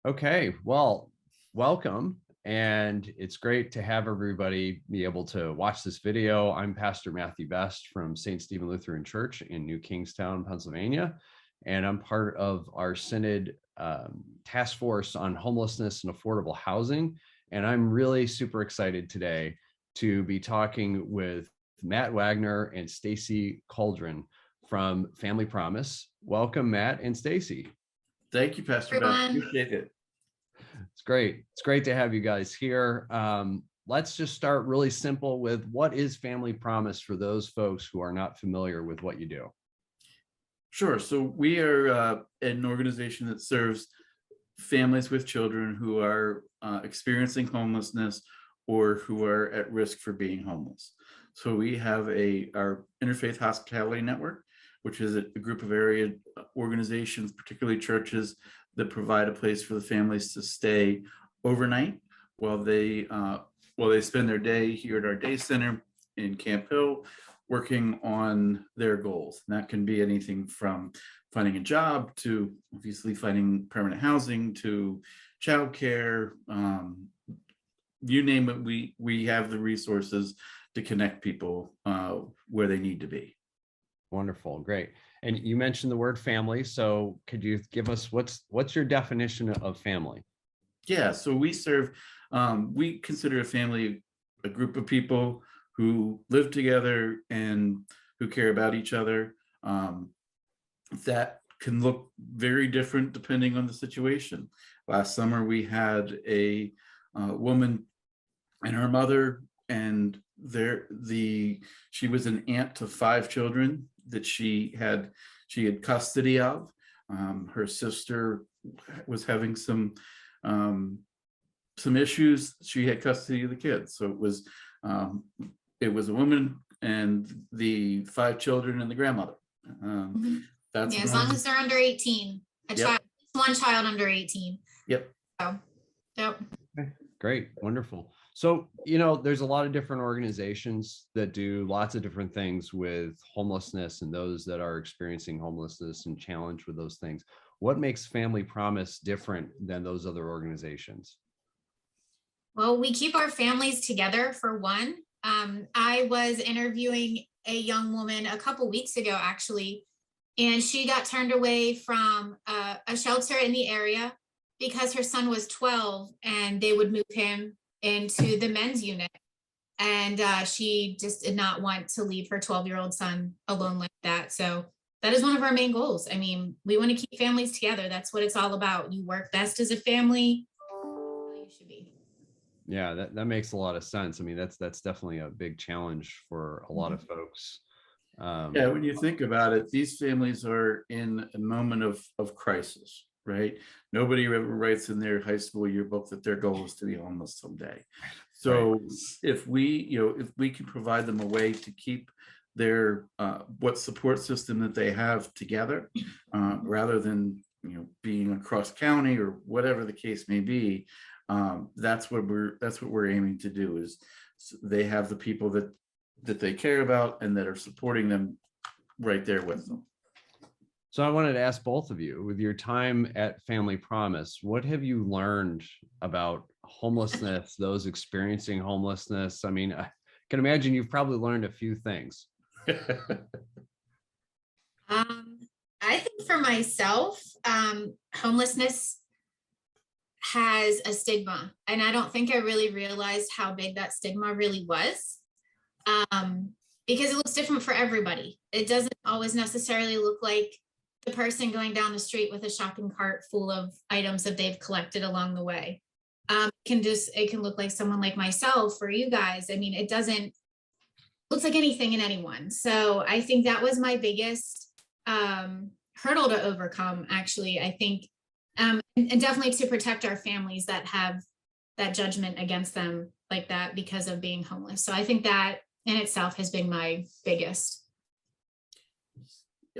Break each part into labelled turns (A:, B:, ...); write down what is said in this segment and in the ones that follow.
A: Okay, well, welcome. And it's great to have everybody be able to watch this video. I'm Pastor Matthew Best from St. Stephen Lutheran Church in New Kingstown, Pennsylvania. And I'm part of our Synod task force on homelessness and affordable housing. And I'm really super excited today to be talking with Matt Wagner and Stacy Cauldron from Family Promise. Welcome, Matt and Stacy.
B: Thank you, Pastor Beth. Appreciate it.
A: It's great. It's great to have you guys here. Let's just start really simple with what is Family Promise for those folks who are not familiar with what you do.
B: Sure. So we are an organization that serves families with children who are experiencing homelessness or who are at risk for being homeless. So we have our Interfaith Hospitality Network, which is a group of area organizations, particularly churches, that provide a place for the families to stay overnight while they spend their day here at our day center in Camp Hill, working on their goals. And that can be anything from finding a job to obviously finding permanent housing to childcare. You name it, we have the resources to connect people where they need to be.
A: Wonderful, great. And you mentioned the word family, so could you give us what's your definition of family?
B: Yeah, so we consider a family a group of people who live together and who care about each other. That can look very different depending on the situation. Last summer, we had a woman and her mother, and she was an aunt to 5 children that she had custody of. Her sister was having some issues. She had custody of the kids, so it was a woman and the 5 children and the grandmother.
C: That's as long as they're under 18. One child under 18.
B: Yep.
C: So, yep.
A: Okay. Great, wonderful. So, there's a lot of different organizations that do lots of different things with homelessness and those that are experiencing homelessness and challenged with those things. What makes Family Promise different than those other organizations?
C: Well, we keep our families together, for one. I was interviewing a young woman a couple weeks ago, actually, and she got turned away from a shelter in the area because her son was 12 and they would move him into the men's unit. And she just did not want to leave her 12-year-old son alone like that. So that is one of our main goals. I mean, we want to keep families together. That's what it's all about. You work best as a family. You should be.
A: Yeah, that makes a lot of sense. I mean, that's definitely a big challenge for a lot of folks.
B: Yeah, when you think about it, these families are in a moment of crisis, right? Nobody ever writes in their high school yearbook that their goal is to be homeless someday. So right. if we can provide them a way to keep their what support system that they have together, rather than being across county or whatever the case may be, that's what we're aiming to do. Is they have the people that they care about and that are supporting them right there with them.
A: So I wanted to ask both of you, with your time at Family Promise, what have you learned about homelessness, those experiencing homelessness? I mean, I can imagine you've probably learned a few things.
C: I think for myself, homelessness has a stigma, and I don't think I really realized how big that stigma really was, because it looks different for everybody. It doesn't always necessarily look like the person going down the street with a shopping cart full of items that they've collected along the way. It can look like someone like myself or you guys. I mean, it looks like anything and anyone. So I think that was my biggest hurdle to overcome, actually. I think, and definitely to protect our families that have that judgment against them like that because of being homeless. So I think that in itself has been my biggest.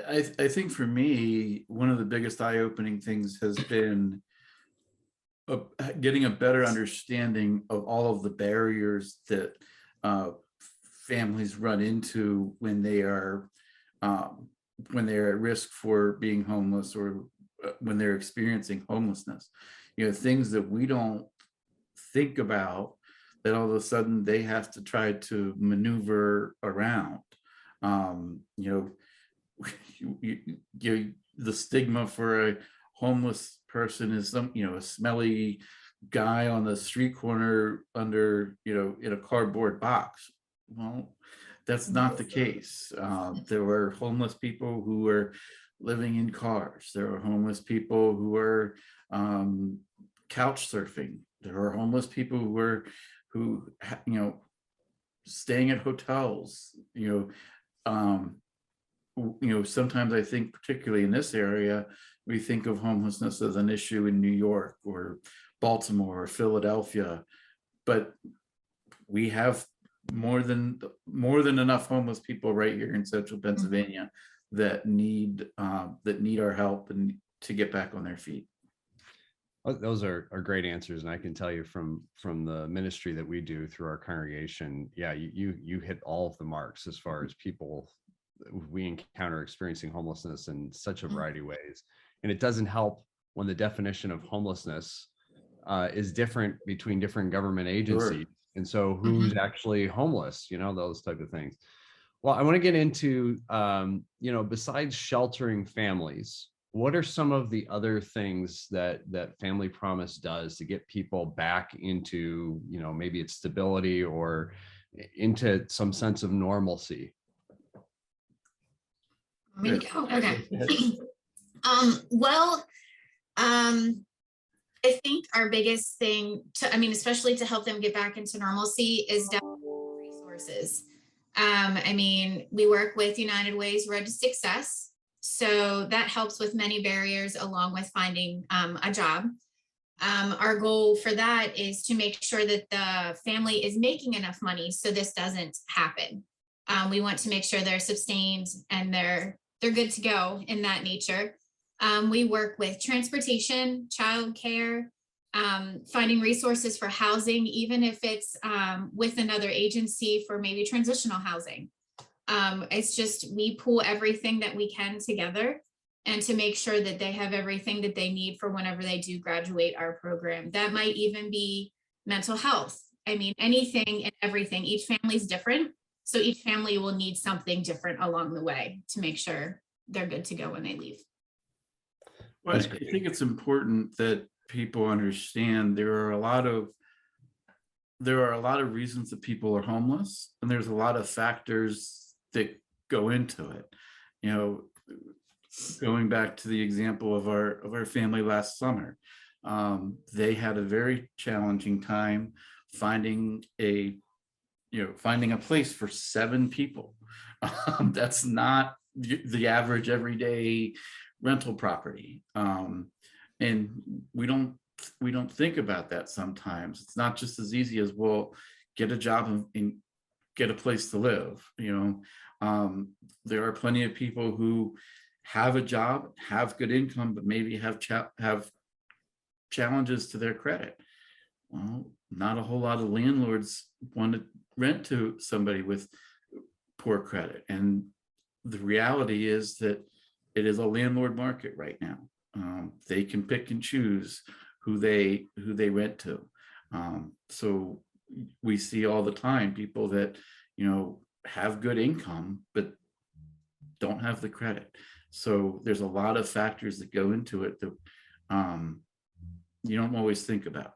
B: I think for me, one of the biggest eye-opening things has been getting a better understanding of all of the barriers that families run into when they are at risk for being homeless or when they're experiencing homelessness. things that we don't think about, that all of a sudden they have to try to maneuver around. The stigma for a homeless person is a smelly guy on the street corner under, in a cardboard box. Well, that's not the case. There were homeless people who were living in cars. There were homeless people who were couch surfing. There were homeless people who staying at hotels. Sometimes I think, particularly in this area, we think of homelessness as an issue in New York or Baltimore or Philadelphia, but we have more than enough homeless people right here in central Pennsylvania that need our help and to get back on their feet.
A: Those are great answers, and I can tell you from the ministry that we do through our congregation, yeah, you hit all of the marks as far as people we encounter experiencing homelessness in such a variety of ways. And it doesn't help when the definition of homelessness is different between different government agencies. Sure. And so who's actually homeless, those type of things. Well, I want to get into, besides sheltering families, what are some of the other things that Family Promise does to get people back into, maybe it's stability or into some sense of normalcy?
C: Okay. I think our biggest thing especially to help them get back into normalcy is definitely resources. We work with United Way's Road to Success. So that helps with many barriers along with finding a job. Our goal for that is to make sure that the family is making enough money so this doesn't happen. We want to make sure they're sustained and they're good to go in that nature. We work with transportation, childcare, finding resources for housing, even if it's with another agency for maybe transitional housing. It's just, we pull everything that we can together and to make sure that they have everything that they need for whenever they do graduate our program. That might even be mental health. Anything and everything. Each family's different. So each family will need something different along the way to make sure they're good to go when they leave.
B: Well, I think it's important that people understand there are a lot of reasons that people are homeless, and there's a lot of factors that go into it. Going back to the example of our family last summer, they had a very challenging time finding a place for 7 people. That's not the average everyday rental property. And we don't think about that sometimes. It's not just as easy as, well, get a job and get a place to live. There are plenty of people who have a job, have good income, but maybe have challenges to their credit. Well, not a whole lot of landlords want to rent to somebody with poor credit. And the reality is that it is a landlord market right now. They can pick and choose who they rent to. So we see all the time people that, have good income, but don't have the credit. So there's a lot of factors that go into it that you don't always think about.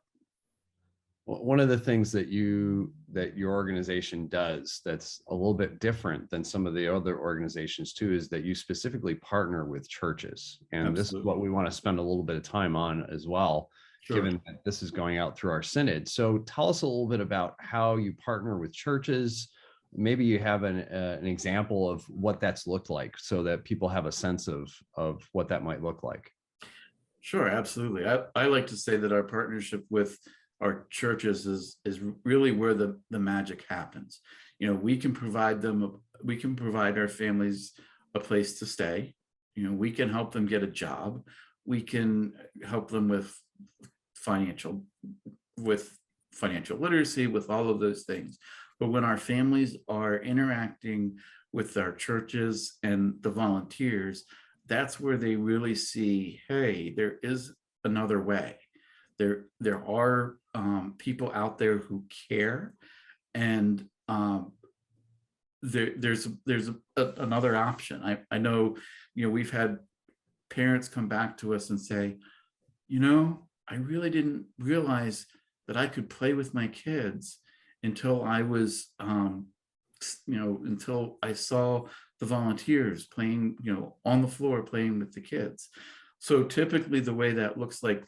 A: One of the things that your organization does that's a little bit different than some of the other organizations too is that you specifically partner with churches. And Absolutely. This is what we want to spend a little bit of time on as well, sure. Given that this is going out through our synod. So tell us a little bit about how you partner with churches. Maybe you have an example of what that's looked like so that people have a sense of what that might look like.
B: Sure, absolutely. I like to say that our partnership with our churches is really where the magic happens. We can provide our families a place to stay. We can help them get a job. We can help them with financial literacy, with all of those things. But when our families are interacting with our churches and the volunteers, that's where they really see, hey, there is another way. there are people out there who care, and there's another option. I know, we've had parents come back to us and say, I really didn't realize that I could play with my kids until I was, until I saw the volunteers playing, on the floor playing with the kids. So typically the way that looks like,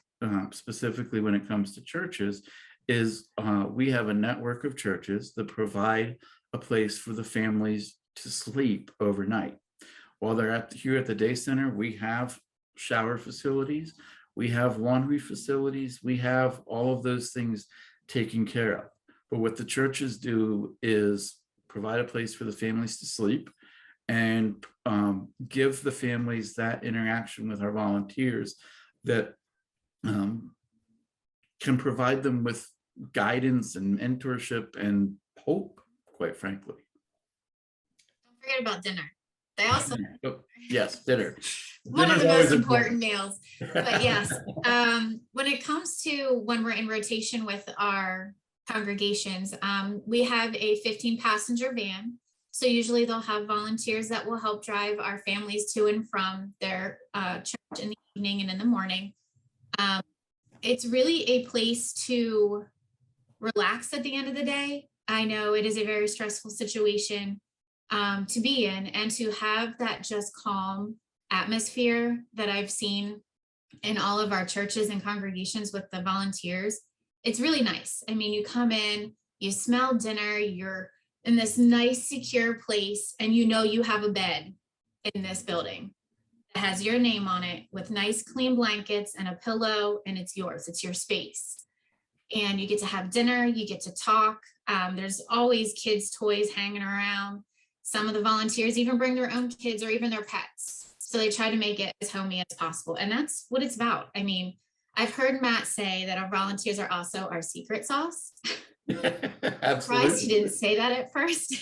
B: specifically when it comes to churches, is we have a network of churches that provide a place for the families to sleep overnight. While they're here at the day center, we have shower facilities, we have laundry facilities, we have all of those things taken care of. But what the churches do is provide a place for the families to sleep, and give the families that interaction with our volunteers that can provide them with guidance and mentorship and hope, quite frankly.
C: Don't forget about dinner. They also
B: yes, dinner.
C: one of
B: Dinner's
C: the most
B: always
C: important meals. But yes, when it comes to when we're in rotation with our congregations, we have a 15-passenger van. So usually they'll have volunteers that will help drive our families to and from their church in the evening and in the morning. It's really a place to relax at the end of the day. I know it is a very stressful situation to be in, and to have that just calm atmosphere that I've seen in all of our churches and congregations with the volunteers. It's really nice. I mean, you come in, you smell dinner, you're in this nice, secure place, and you have a bed in this building that has your name on it with nice, clean blankets and a pillow, and it's yours. It's your space. And you get to have dinner, you get to talk. There's always kids' toys hanging around. Some of the volunteers even bring their own kids or even their pets. So they try to make it as homey as possible. And that's what it's about. I mean, I've heard Matt say that our volunteers are also our secret sauce. Surprised he didn't say that at first.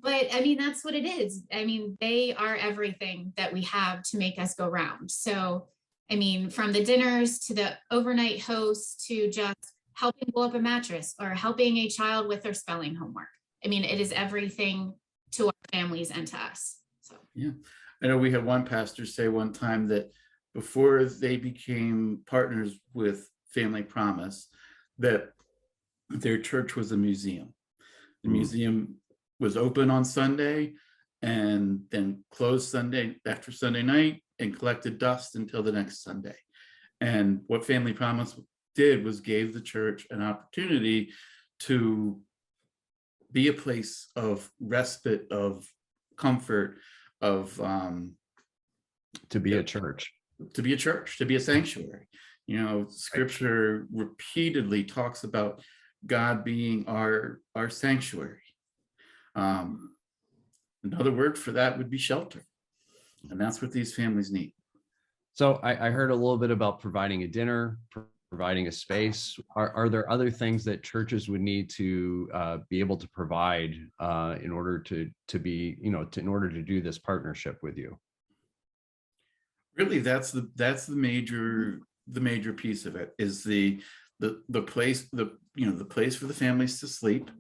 C: But I mean, that's what it is. I mean, they are everything that we have to make us go round. So, I mean, from the dinners to the overnight hosts to just helping pull up a mattress or helping a child with their spelling homework. I mean, it is everything to our families and to us. So
B: yeah, I know we had one pastor say one time that before they became partners with Family Promise, that their church was a museum. The museum was open on Sunday and then closed Sunday after Sunday night and collected dust until the next Sunday. And what Family Promise did was gave the church an opportunity to be a place of respite, of comfort, of
A: to be a church,
B: to be a sanctuary. Scripture repeatedly talks about God being our sanctuary. Another word for that would be shelter, and that's what these families need.
A: So I heard a little bit about providing a dinner, providing a space. Are there other things that churches would need to be able to provide in order to be, in order to do this partnership with you?
B: Really, that's the major piece of it, is the place, the place for the families to sleep,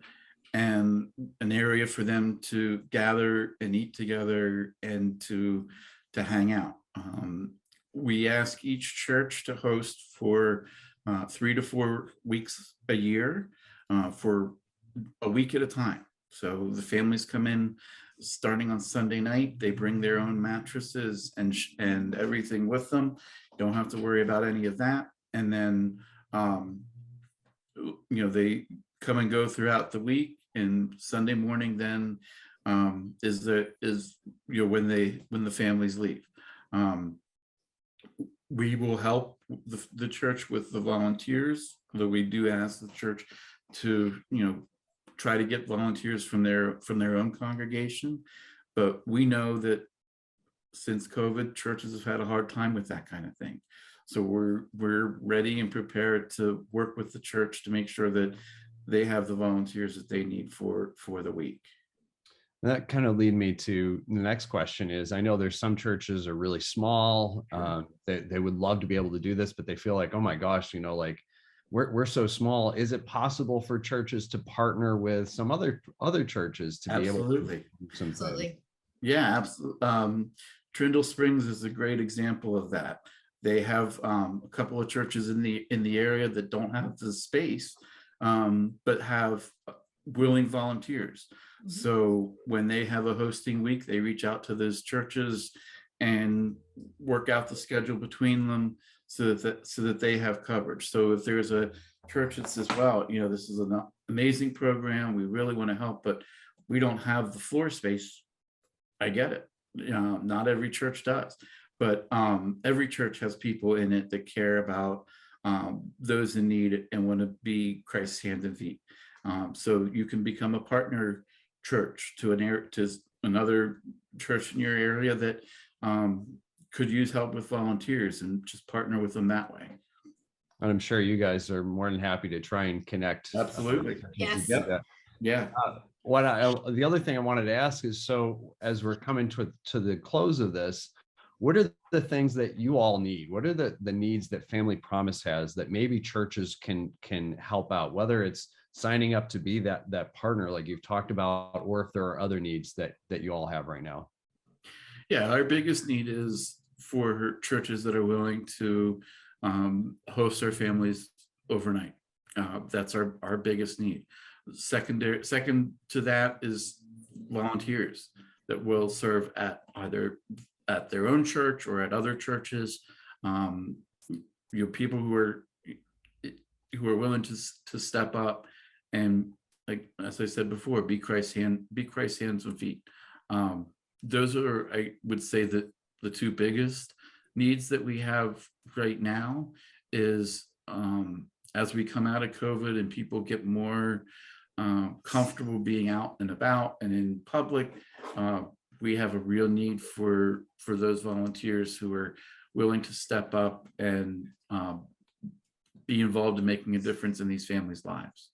B: and an area for them to gather and eat together and to hang out. We ask each church to host for 3 to 4 weeks a year, for a week at a time. So the families come in starting on Sunday night. They bring their own mattresses and everything with them. Don't have to worry about any of that. And then they come and go throughout the week. And Sunday morning then is when the families leave. We will help the church with the volunteers, although we do ask the church to try to get volunteers from their own congregation. But we know that since COVID, churches have had a hard time with that kind of thing. So we're ready and prepared to work with the church to make sure that they have the volunteers that they need for the week.
A: And that kind of lead me to the next question is, I know there's some churches are really small. They would love to be able to do this, but they feel like, oh my gosh, like we're so small. Is it possible for churches to partner with some other churches to be able to
B: Absolutely.
A: do some things?
C: Absolutely.
B: Yeah, absolutely. Trindle Springs is a great example of that. They have a couple of churches in the area that don't have the space, but have willing volunteers.
C: Mhm.
B: So when they have a hosting week, they reach out to those churches and work out the schedule between them so that they have coverage. So if there's a church that says, "Wow, this is an amazing program, we really want to help, but we don't have the floor space," I get it. Not every church does, but every church has people in it that care about those in need and want to be Christ's hands and feet. So you can become a partner church to another church in your area that could use help with volunteers, and just partner with them that way.
A: And I'm sure you guys are more than happy to try and connect.
B: Absolutely.
C: Yes.
A: To do that.
B: Yeah.
A: The other thing I wanted to ask is, so as we're coming to the close of this, what are the things that you all need? What are the needs that Family Promise has that maybe churches can help out, whether it's signing up to be that partner like you've talked about, or if there are other needs that you all have right now?
B: Yeah, our biggest need is for churches that are willing to host their families overnight. That's our biggest need. Second to that is volunteers that will serve at either at their own church or at other churches. People who are willing to step up and, like as I said before, be Christ's hands and feet. Those are, I would say, that the two biggest needs that we have right now is as we come out of COVID and people get more comfortable being out and about and in public, we have a real need for those volunteers who are willing to step up and be involved in making a difference in these families' lives.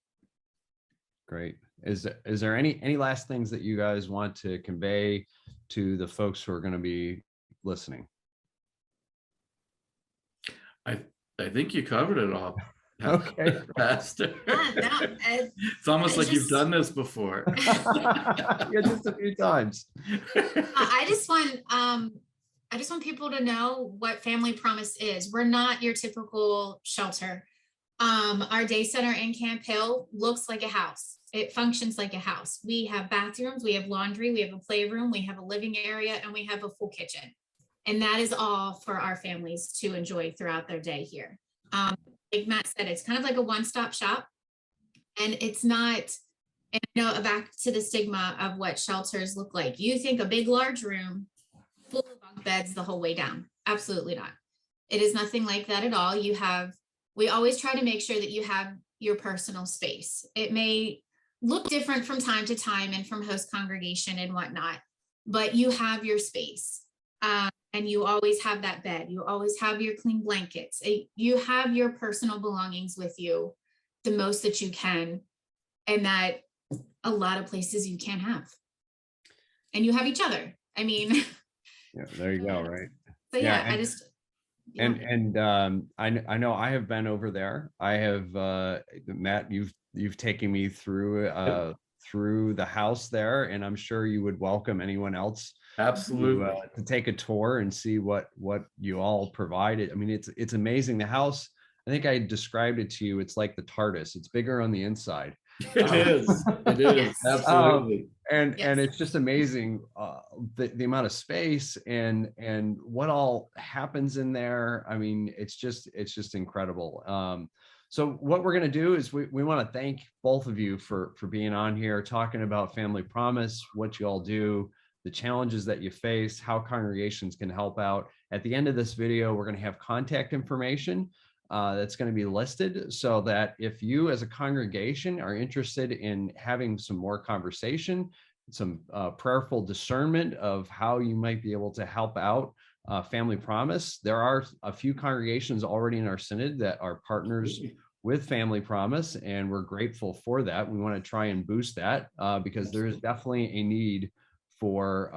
A: Great. Is there any last things that you guys want to convey to the folks who are going to be listening?
B: I think you covered it all.
A: Okay.
B: Pastor. It's almost like you've done this before.
A: Yeah, just a few times.
C: I just want people to know what Family Promise is. We're not your typical shelter. Our day center in Camp Hill looks like a house. It functions like a house. We have bathrooms, we have laundry, we have a playroom, we have a living area, and we have a full kitchen. And that is all for our families to enjoy throughout their day here. Like Matt said, it's kind of like a one-stop shop. And it's not, and back to the stigma of what shelters look like. You think a big, large room full of bunk beds the whole way down. Absolutely not. It is nothing like that at all. We always try to make sure that you have your personal space. It may look different from time to time and from host congregation and whatnot, but you have your space. And you always have that bed. You always have your clean blankets. You have your personal belongings with you the most that you can, and that a lot of places you can't have. And you have each other. I mean,
A: yeah, there you go. Right.
C: So yeah,
A: I know I have been over there. I have Matt, you've taken me through the house there, and I'm sure you would welcome anyone else
B: absolutely
A: to take a tour and see what you all provided. I mean, it's amazing. The house, I think I described it to you, it's like the TARDIS. It's bigger on the inside.
B: It is
C: Yes.
B: absolutely.
A: And it's just amazing the amount of space and what all happens in there. I mean, it's just incredible. So what we're going to do is we want to thank both of you for being on here, talking about Family Promise, what you all do, the challenges that you face, how congregations can help out. At the end of this video, we're going to have contact information that's going to be listed, so that if you as a congregation are interested in having some more conversation, some prayerful discernment of how you might be able to help out Family Promise, there are a few congregations already in our synod that are partners with Family Promise, and we're grateful for that. We want to try and boost that because there is definitely a need for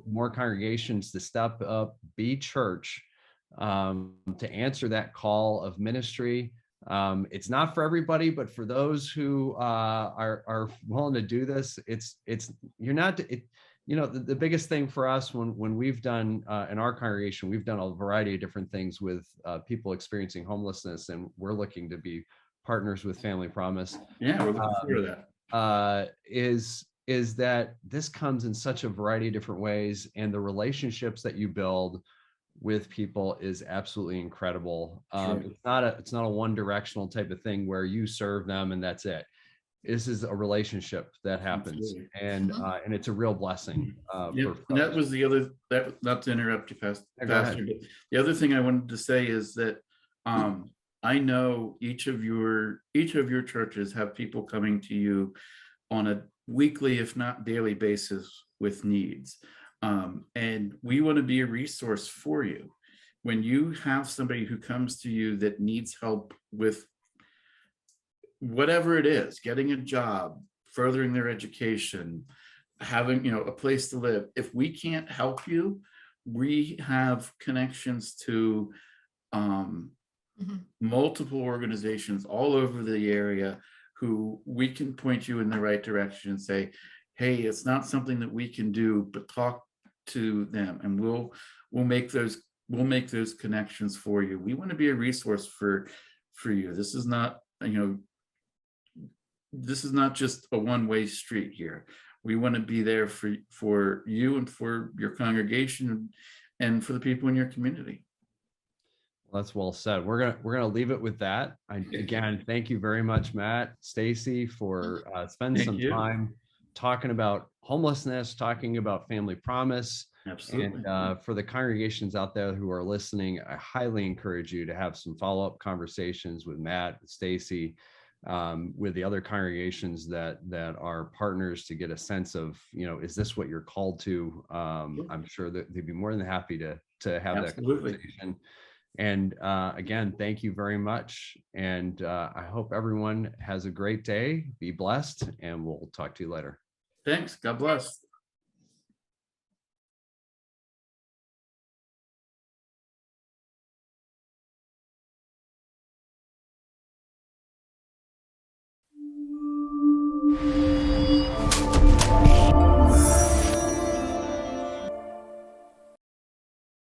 A: more congregations to step up, be church, to answer that call of ministry. It's not for everybody, but for those who are willing to do this, you're not. The biggest thing for us when we've done in our congregation, we've done a variety of different things with people experiencing homelessness, and we're looking to be partners with Family Promise.
B: Yeah, we're looking forward to
A: that. Is that this comes in such a variety of different ways, and the relationships that you build with people is absolutely incredible.
B: Sure.
A: It's not a one directional type of thing where you serve them and that's it. This is a relationship that happens.
B: Absolutely.
A: And it's a real blessing.
B: And that was the other, not to interrupt you, Pastor, but the other thing I wanted to say is that I know each of your churches have people coming to you on a weekly, if not daily basis with needs. And we want to be a resource for you. When you have somebody who comes to you that needs help with whatever it is, getting a job, furthering their education, having, a place to live, if we can't help you, we have connections to multiple organizations all over the area who we can point you in the right direction and say, hey, it's not something that we can do, but talk to them, and we'll make those connections for you. We want to be a resource for you. This is not, this is not just a one-way street here. We want to be there for you and for your congregation and for the people in your community.
A: Well, that's well said. We're gonna leave it with that. Again, thank you very much, Matt, Stacy, for spending some time talking about homelessness, talking about Family Promise.
B: Absolutely.
A: And for the congregations out there who are listening, I highly encourage you to have some follow-up conversations with Matt, Stacy, with the other congregations that are partners to get a sense of, is this what you're called to? I'm sure that they'd be more than happy to have that conversation. And again, thank you very much. And I hope everyone has a great day. Be blessed, and we'll talk to you later.
B: Thanks. God bless.